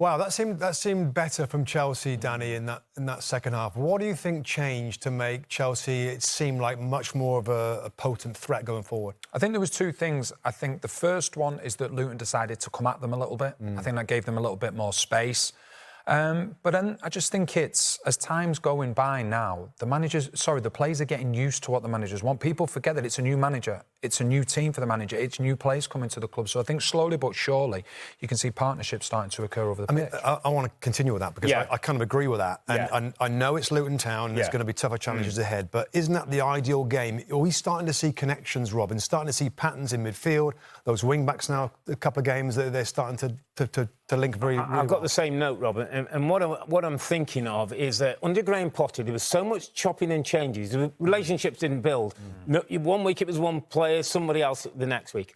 Wow, that seemed better from Chelsea, Danny, in that second half. What do you think changed to make Chelsea it seem like much more of a potent threat going forward? I think there was two things. I think the first one is that Luton decided to come at them a little bit. I think that gave them a little bit more space. But then I just think it's, as time's going by now, the players are getting used to what the managers want. People forget that it's a new manager. It's a new team for the manager. It's new players coming to the club. So I think slowly but surely you can see partnerships starting to occur over the pitch. I want to continue with that because I kind of agree with that. And I know it's Luton Town and there's going to be tougher challenges ahead, but isn't that the ideal game? Are we starting to see connections, Robin? Starting to see patterns in midfield? Those wing-backs now, a couple of games, they're starting to link very well. I've got the same note, Robin, and what I'm thinking of is that under Graham Potter, there was so much chopping and changes. The relationships didn't build. No, 1 week it was one player, somebody else the next week.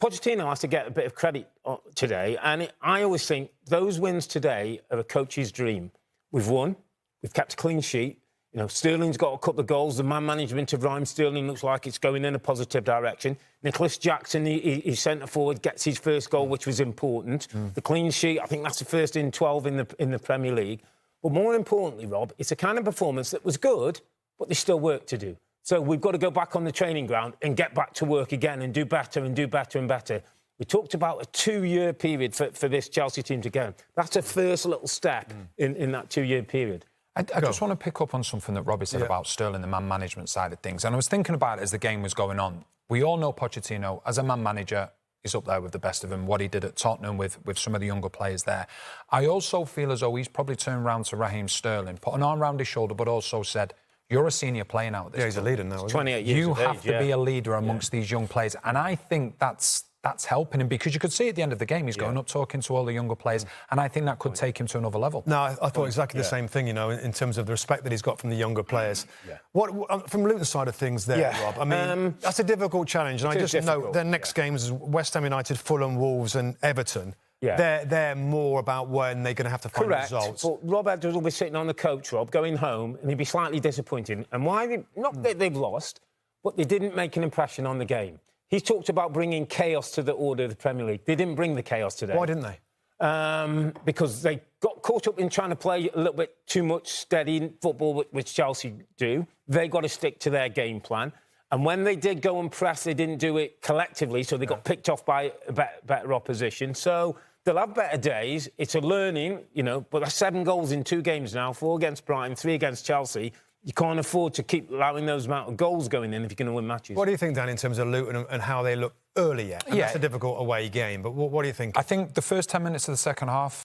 Pochettino has to get a bit of credit today, and I always think those wins today are a coach's dream. We've won, we've kept a clean sheet. You know, Sterling's got a couple of goals. The man management of Raheem Sterling looks like it's going in a positive direction. Nicholas Jackson, his centre forward, gets his first goal, which was important. The clean sheet, I think that's the first in 12 in the Premier League. But more importantly, Rob, it's a kind of performance that was good, but there's still work to do. So we've got to go back on the training ground and get back to work again and do better and do better and better. We talked about a 2-year period for this Chelsea team to go. That's a first little step in that 2-year period. I just want to pick up on something that Robbie said about Sterling, the man management side of things. And I was thinking about it as the game was going on. We all know Pochettino, as a man manager, is up there with the best of them, what he did at Tottenham with some of the younger players there. I also feel as though he's probably turned round to Raheem Sterling, put an arm around his shoulder, but also said, you're a senior player now at this he's a leader now, 28 years You of have age, to be a leader amongst these young players. And I think that's helping him, because you could see at the end of the game he's going up talking to all the younger players, and I think that could take him to another level. No, I thought exactly the same thing, you know, in terms of the respect that he's got from the younger players. What from Luton's side of things there, Rob? I mean, that's a difficult challenge, and I just know their next games is West Ham United, Fulham, Wolves and Everton. They're more about when they're going to have to find results. But Rob Edwards will be sitting on the coach, Rob, going home, and he'd be slightly disappointed. And why? Not that they've lost, but they didn't make an impression on the game. He's talked about bringing chaos to the order of the Premier League. They didn't bring the chaos today. Why didn't they? Because they got caught up in trying to play a little bit too much steady football, which Chelsea do. They got to stick to their game plan. And when they did go and press, they didn't do it collectively, so they got picked off by a better opposition. So they'll have better days. It's a learning, you know, but that's 7 goals in 2 games now, 4 against Brighton, 3 against Chelsea. You can't afford to keep allowing those amount of goals going in if you're going to win matches. What do you think, Dan, in terms of Luton and how they look early yet? That's a difficult away game, but what do you think? I think the first 10 minutes of the second half,